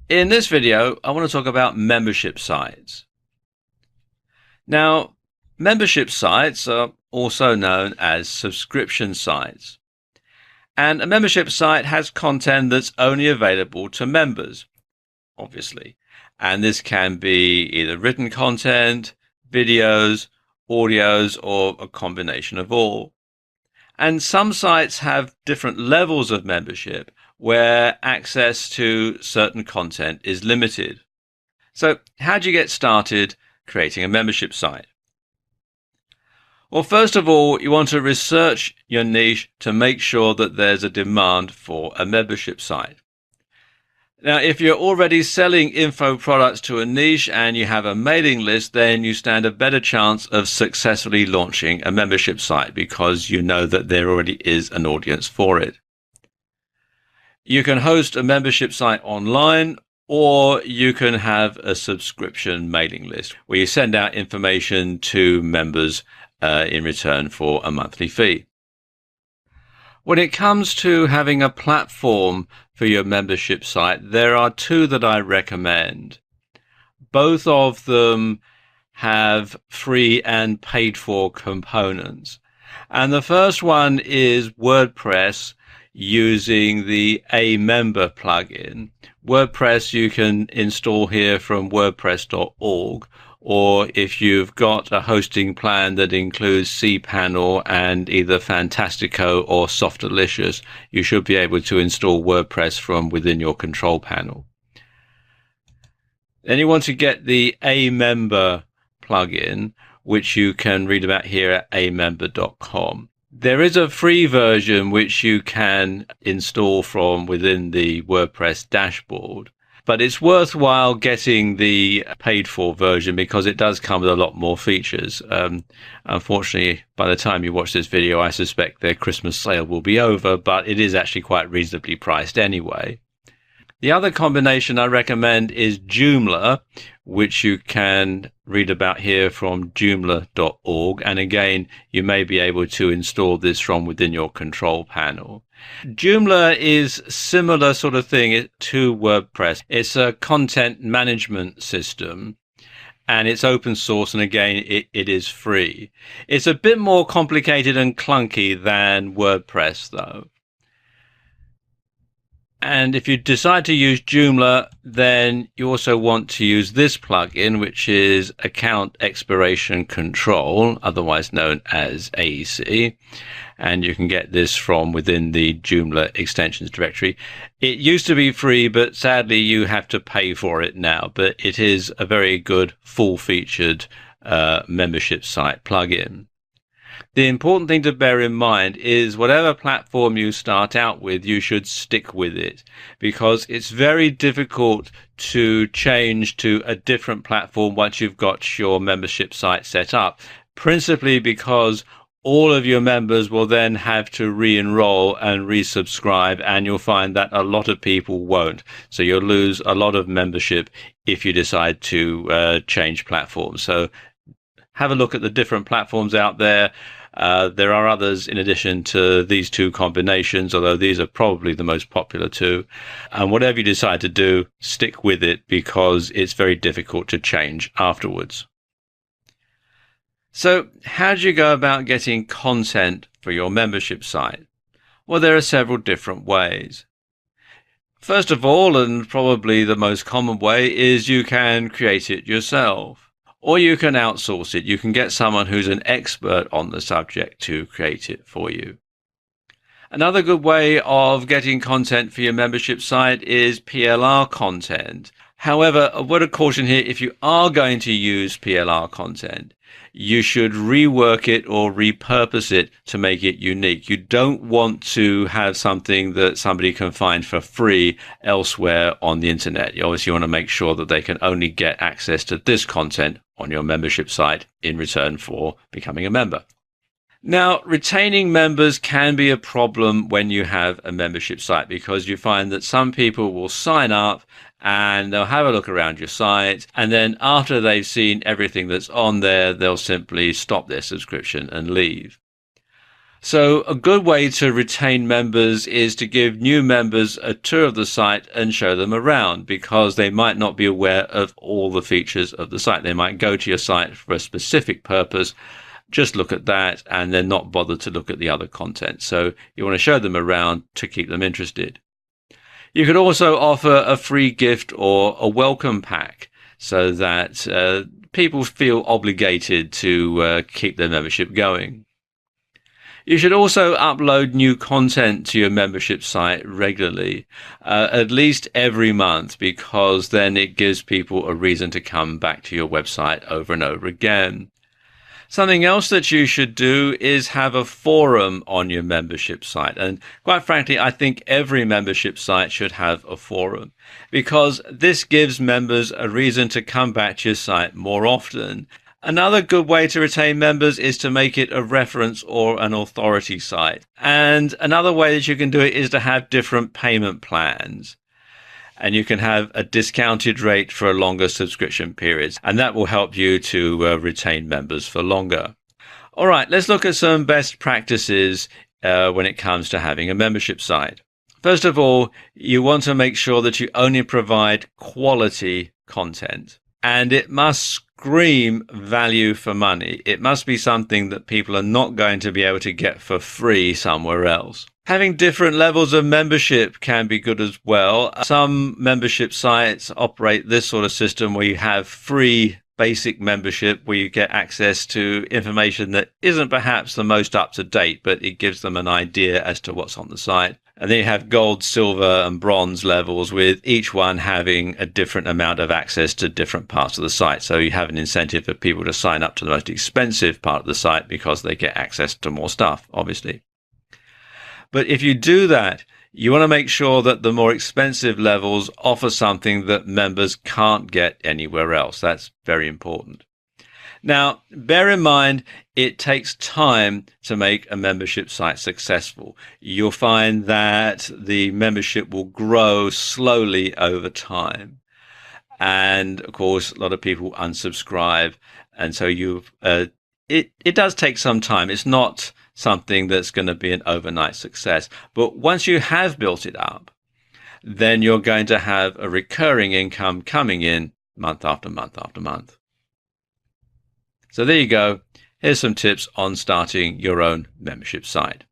In this video, I want to talk about membership sites. Now, membership sites are also known as subscription sites. And a membership site has content that's only available to members, obviously. And this can be either written content, videos, audios, or a combination of all. And some sites have different levels of membership where access to certain content is limited. So how do you get started creating a membership site? Well, first of all, you want to research your niche to make sure that there's a demand for a membership site. Now, if you're already selling info products to a niche and you have a mailing list, then you stand a better chance of successfully launching a membership site because you know that there already is an audience for it. You can host a membership site online, or you can have a subscription mailing list where you send out information to members in return for a monthly fee. When it comes to having a platform for your membership site, there are two that I recommend. Both of them have free and paid for components. And the first one is WordPress using the Amember plugin. WordPress you can install here from wordpress.org, or if you've got a hosting plan that includes cPanel and either Fantastico or Softalicious, you should be able to install WordPress from within your control panel. Then you want to get the Amember plugin, which you can read about here at amember.com. There is a free version which you can install from within the WordPress dashboard, but it's worthwhile getting the paid for version because it does come with a lot more features. Unfortunately, by the time you watch this video, I suspect their Christmas sale will be over, but it is actually quite reasonably priced anyway. The other combination I recommend is Joomla, which you can read about here from joomla.org. And again, you may be able to install this from within your control panel. Joomla is similar sort of thing to WordPress. It's a content management system and it's open source. And again, it is free. It's a bit more complicated and clunky than WordPress though. And if you decide to use Joomla, then you also want to use this plugin, which is Account Expiration Control, otherwise known as AEC. And you can get this from within the Joomla extensions directory. It used to be free, but sadly you have to pay for it now. But it is a very good full-featured membership site plugin. The important thing to bear in mind is whatever platform you start out with, you should stick with it because it's very difficult to change to a different platform once you've got your membership site set up, principally because all of your members will then have to re-enroll and resubscribe, and you'll find that a lot of people won't. So you'll lose a lot of membership if you decide to change platforms. So have a look at the different platforms out there. There are others in addition to these two combinations, although these are probably the most popular two. And whatever you decide to do, stick with it because it's very difficult to change afterwards. So how do you go about getting content for your membership site? Well, there are several different ways. First of all, and probably the most common way, is you can create it yourself. Or you can outsource it. You can get someone who's an expert on the subject to create it for you. Another good way of getting content for your membership site is PLR content. However, a word of caution here, if you are going to use PLR content, you should rework it or repurpose it to make it unique. You don't want to have something that somebody can find for free elsewhere on the internet. You obviously want to make sure that they can only get access to this content on your membership site in return for becoming a member. Now, retaining members can be a problem when you have a membership site because you find that some people will sign up and they'll have a look around your site, and then after they've seen everything that's on there, they'll simply stop their subscription and leave. So a good way to retain members is to give new members a tour of the site and show them around, because they might not be aware of all the features of the site. They might go to your site for a specific purpose, just look at that, and then not bother to look at the other content. So you want to show them around to keep them interested. You could also offer a free gift or a welcome pack so that people feel obligated to keep their membership going. You should also upload new content to your membership site regularly, at least every month, because then it gives people a reason to come back to your website over and over again. Something else that you should do is have a forum on your membership site. And quite frankly, I think every membership site should have a forum, because this gives members a reason to come back to your site more often. Another good way to retain members is to make it a reference or an authority site. And another way that you can do it is to have different payment plans. And you can have a discounted rate for longer subscription periods, and that will help you to retain members for longer. All right, let's look at some best practices when it comes to having a membership site. First of all, you want to make sure that you only provide quality content, and it must scream value for money. It must be something that people are not going to be able to get for free somewhere else. Having different levels of membership can be good as well. Some membership sites operate this sort of system where you have free basic membership, where you get access to information that isn't perhaps the most up to date, but it gives them an idea as to what's on the site. And then you have gold, silver, and bronze levels, with each one having a different amount of access to different parts of the site. So you have an incentive for people to sign up to the most expensive part of the site because they get access to more stuff, obviously. But if you do that, you want to make sure that the more expensive levels offer something that members can't get anywhere else. That's very important. Now, bear in mind, it takes time to make a membership site successful. You'll find that the membership will grow slowly over time. And of course, a lot of people unsubscribe. And so it does take some time. It's not something that's going to be an overnight success. But once you have built it up, then you're going to have a recurring income coming in month after month after month. So there you go. Here's some tips on starting your own membership site.